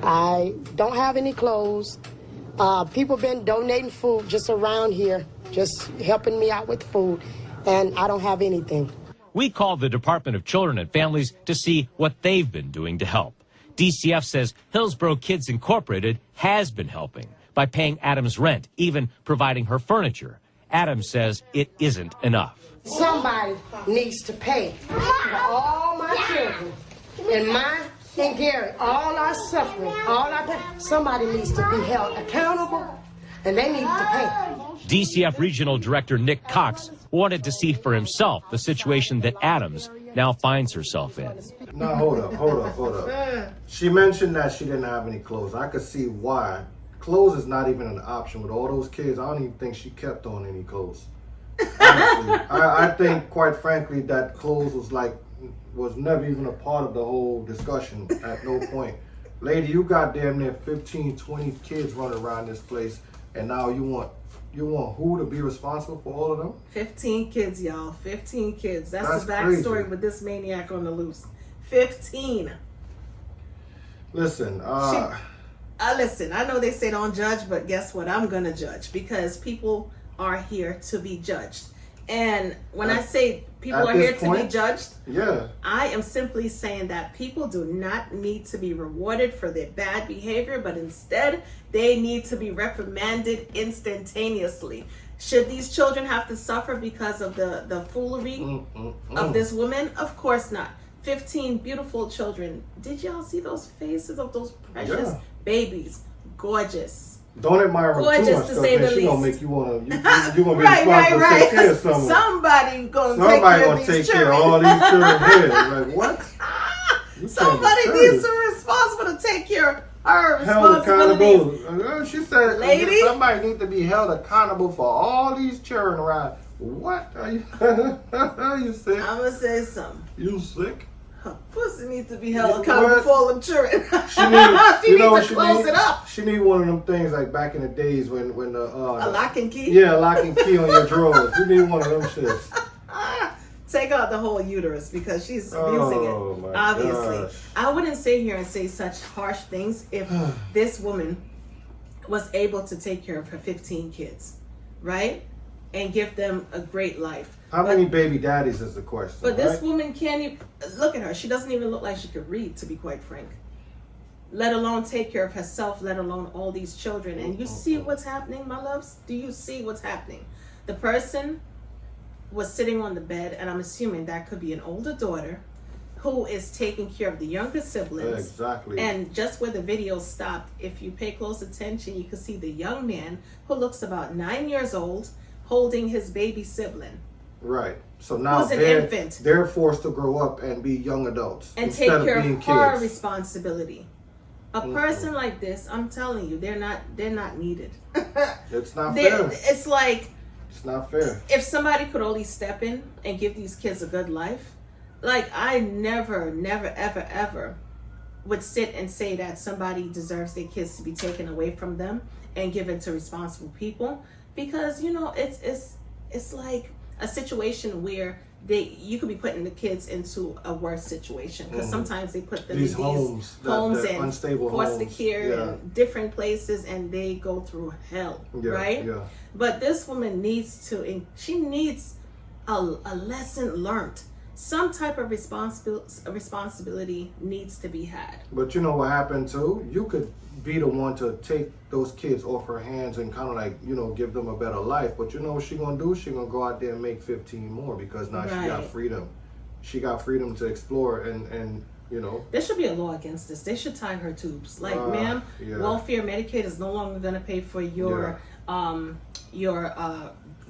I don't have any clothes. People been donating food just around here, just helping me out with food, and I don't have anything. We called the Department of Children and Families to see what they've been doing to help. DCF says Hillsborough Kids Incorporated has been helping by paying Adams rent, even providing her furniture. Adams says it isn't enough. Somebody needs to pay for all my children, and mine and Gary, all our suffering, all our pain. Somebody needs to be held accountable, and they need to pay. DCF Regional Director Nick Cox wanted to see for himself the situation that Adams now finds herself in. Now, hold up. She mentioned that she didn't have any clothes. I could see why. Clothes is not even an option with all those kids. I don't even think she kept on any clothes. Honestly, I think, quite frankly, that clothes was never even a part of the whole discussion at no point. Lady, you got damn near 15, 20 kids running around this place, and now you want who to be responsible for all of them? 15 kids, y'all. 15 kids. That's the crazy. backstory with this maniac on the loose. 15. Listen, listen, I know they say don't judge, but guess what? I'm going to judge because people are here to be judged. And when I say people are here to be judged, yeah, I am simply saying that people do not need to be rewarded for their bad behavior, but instead they need to be reprimanded instantaneously. Should these children have to suffer because of the foolery of this woman? Of course not. 15 beautiful children. Did y'all see those faces of those precious babies? Gorgeous. Don't admire her too Gorgeous much, to though, say the man. She least. gonna make you wanna you gonna be responsible to take care of someone. Somebody gonna take care of all these children here. Like what? Somebody needs to be responsible to take care of her held responsibilities. accountable. She said, Lady? somebody needs to be held accountable for all these children around. What are you? Are you sick? I'm gonna say something. You sick? Her pussy needs to be held accountable for all the children. She needs to close it up. She need one of them things like back in the days when the A lock and key? Yeah, a lock and key on your drawers. You need one of them shits. Take out the whole uterus because she's abusing it. Obviously. Gosh. I wouldn't sit here and say such harsh things if this woman was able to take care of her 15 kids, right? And give them a great life. How many baby daddies is the question? But this woman can't even, look at her. She doesn't even look like she could read, to be quite frank. Let alone take care of herself, let alone all these children. And you see what's happening, my loves? Do you see what's happening? The person was sitting on the bed, and I'm assuming that could be an older daughter who is taking care of the younger siblings. Exactly. And just where the video stopped, if you pay close attention, you can see the young man who looks about 9 years old holding his baby sibling. Right. So now Who's an infant. they're forced to grow up and be young adults And instead take care of being of her kids. responsibility. A person like this, I'm telling you, they're not needed. It's not fair. It's like, It's not fair. if somebody could only step in and give these kids a good life, like I never, ever would sit and say that somebody deserves their kids to be taken away from them and given to responsible people, because it's like a situation where you could be putting the kids into a worse situation, because sometimes they put them in these homes and unstable foster homes. care Yeah. and different places, and they go through hell, right? Yeah. But this woman needs a lesson learned. Some type of responsibility needs to be had. But you know what happened too? You could be the one to take those kids off her hands and kind of like, give them a better life. But you know what she gonna do? She gonna go out there and make 15 more, because now she got freedom. She got freedom to explore and There should be a law against this. They should tie her tubes. Like, ma'am, welfare, Medicaid is no longer gonna pay for your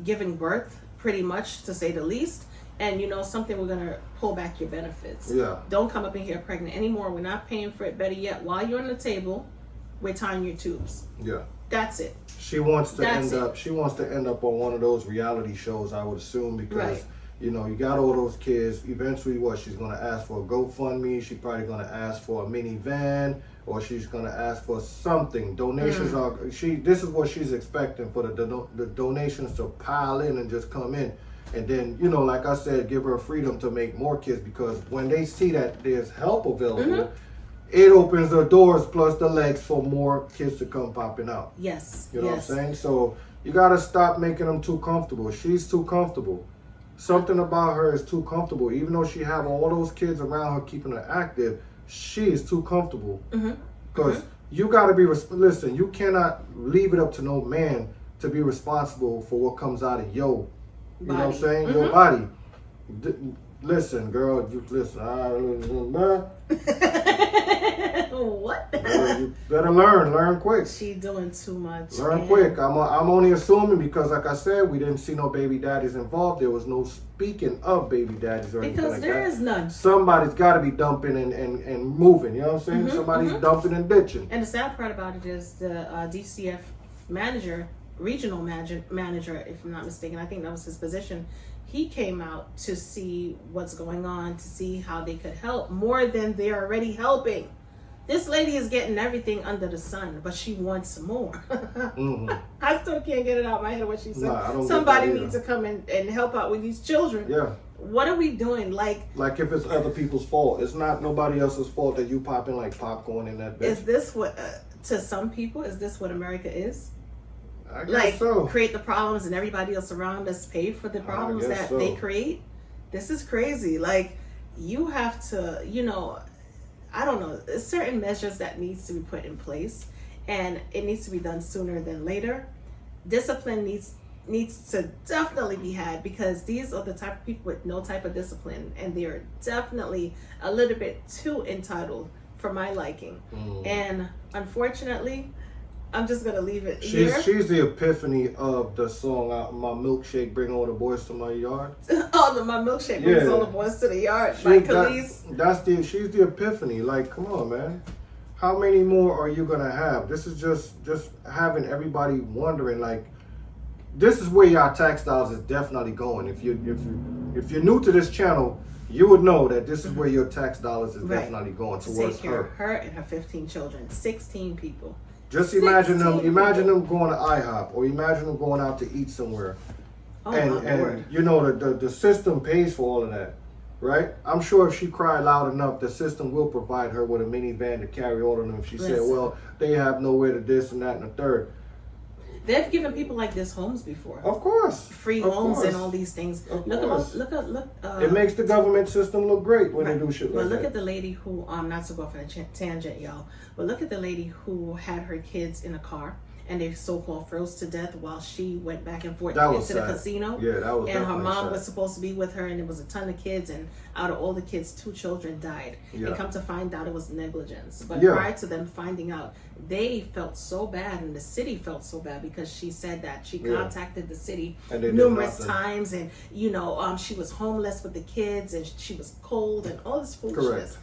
giving birth, pretty much, to say the least. And something, we're gonna pull back your benefits. Yeah. Don't come up in here pregnant anymore. We're not paying for it. Better yet, while you're on the table, we're tying your tubes. Yeah. That's it. She wants to end up on one of those reality shows, I would assume, because you got all those kids. Eventually, she's gonna ask for a GoFundMe. She's probably gonna ask for a minivan, or she's gonna ask for something. Donations this is what she's expecting, for the donations to pile in and just come in. And then, like I said, give her freedom to make more kids, because when they see that there's help available, it opens the doors plus the legs for more kids to come popping out. Yes. You know yes. what I'm saying? So you gotta stop making them too comfortable. She's too comfortable. Something about her is too comfortable. Even though she have all those kids around her keeping her active, she is too comfortable. Because you gotta be listen. You cannot leave it up to no man to be responsible for what comes out of your, you know what I'm saying, your body. Listen, girl, you listen. What? You better learn quick. She doing too much. Learn quick. I'm only assuming because, like I said, we didn't see no baby daddies involved. There was no speaking of baby daddies or anything Because like there that. is none. Somebody's got to be dumping and moving. You know what I'm saying? Somebody's dumping and ditching. And the sad part about it is the DCF manager, regional manager, if I'm not mistaken, I think that was his position. He came out to see what's going on, to see how they could help more than they're already helping. This lady is getting everything under the sun, but she wants more. I still can't get it out of my head what she said. Nah, I don't Somebody get that needs to come in and help out with these children. Yeah. What are we doing? Like if it's other people's fault, it's not nobody else's fault that you popping like popcorn in that bitch. is this what, to some people, is this what America is? I guess Like, so. create the problems and everybody else around us pay for the problems guess that so. they create? This is crazy. Like, you have to, I don't know, there's certain measures that needs to be put in place, and it needs to be done sooner than later. Discipline needs to definitely be had, because these are the type of people with no type of discipline, and they are definitely a little bit too entitled for my liking. And unfortunately, I'm just gonna leave it here. She's the epiphany of the song "My Milkshake Bring All the Boys to My Yard." My milkshake brings all the boys to the yard by Khalees. She's the epiphany. Like, come on, man. How many more are you gonna have? This is just having everybody wondering. Like, this is where your tax dollars is definitely going. If you're new to this channel, you would know that this is where your tax dollars is definitely going to towards take care her. of her and her 15 children, 16 people. Just imagine them going to IHOP, or imagine them going out to eat somewhere. And you know the system pays for all of that, right? I'm sure if she cried loud enough, the system will provide her with a minivan to carry all of them. If she said, well, they have nowhere to this and that and the third. They've given people like this homes before. Of course. Free homes and all these things. Look. It makes the government system look great when they do shit like that. But look at the lady who, not to go off on a tangent, y'all, but look at the lady who had her kids in a car, and they so-called froze to death while she went back and forth into the casino. Yeah, that was. And her mom was supposed to be with her, and there was a ton of kids, and out of all the kids, 2 children died. Yeah. And come to find out, it was negligence. But prior to them finding out, they felt so bad, and the city felt so bad, because she said that she contacted the city numerous times, and she was homeless with the kids, and she was cold, and all this foolishness.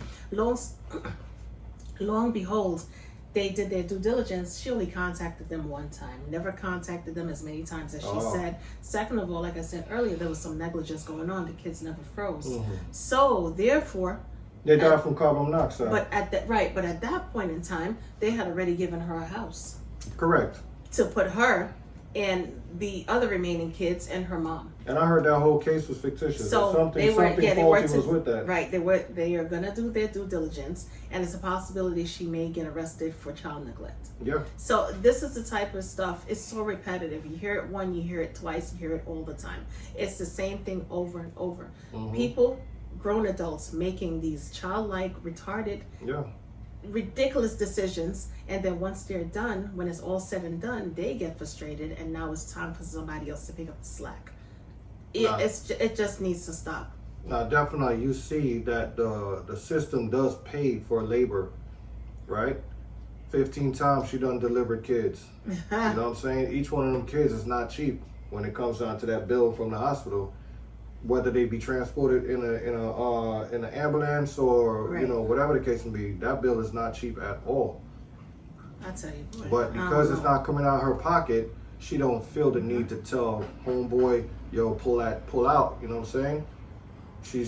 Long and behold, they did their due diligence. She only contacted them one time, never contacted them as many times as she said. Second of all, like I said earlier, there was some negligence going on. The kids never froze. So therefore, they died from carbon monoxide. But at that point in time, they had already given her a house. Correct. To put her and the other remaining kids and her mom. And I heard that whole case was fictitious. So something faulty was with that. Right, they are gonna do their due diligence, and it's a possibility she may get arrested for child neglect. Yeah. So this is the type of stuff. It's so repetitive. You hear it once, you hear it twice, you hear it all the time. It's the same thing over and over. People, grown adults, making these childlike, retarded, ridiculous decisions, and then once they're done, when it's all said and done, they get frustrated, and now it's time for somebody else to pick up the slack. It just needs to stop. Now, definitely, you see that the system does pay for labor, right? 15 times she done delivered kids. You know what I'm saying? Each one of them kids is not cheap when it comes down to that bill from the hospital. Whether they be transported in an ambulance or whatever the case may be, that bill is not cheap at all. I tell you what. But because it's not coming out of her pocket, she don't feel the need to tell homeboy, yo, pull out. You know what I'm saying? She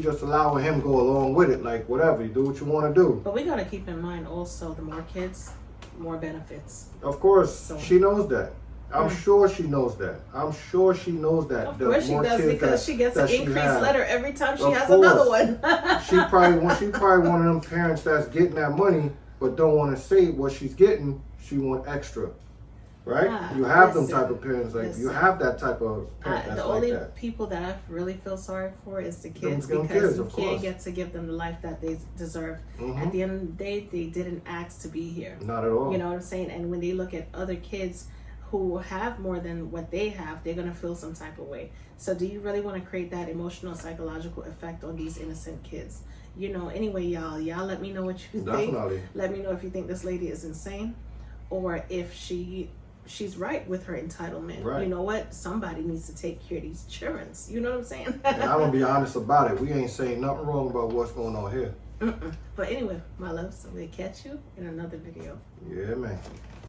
just allowing him go along with it, like whatever, you do what you want to do. But we gotta keep in mind also, the more kids, more benefits. Of course, she knows that. I'm sure she knows that. I'm sure she knows that. Of The course she more does, kids because she gets an that increased has. letter every time she Of has course. another one. She probably one of them parents that's getting that money but don't want to say what she's getting. She want extra, right? You have them type of parents, like you have that type of parent that's The like only that. people that I really feel sorry for is the kids, Them because kids, you of can't course. get to give them the life that they deserve. Mhm. At the end of the day, they didn't ask to be here. Not at all. You know what I'm saying? And when they look at other kids who have more than what they have, they're gonna feel some type of way. So do you really want to create that emotional, psychological effect on these innocent kids? You know, anyway, y'all let me know what you Definitely. think. Let me know if you think this lady is insane, or if she's right with her entitlement. Right. You know what? Somebody needs to take care of these children. You know what I'm saying? And I'm gonna be honest about it. We ain't saying nothing wrong about what's going on here. But anyway, my love, so we'll catch you in another video. Yeah, man.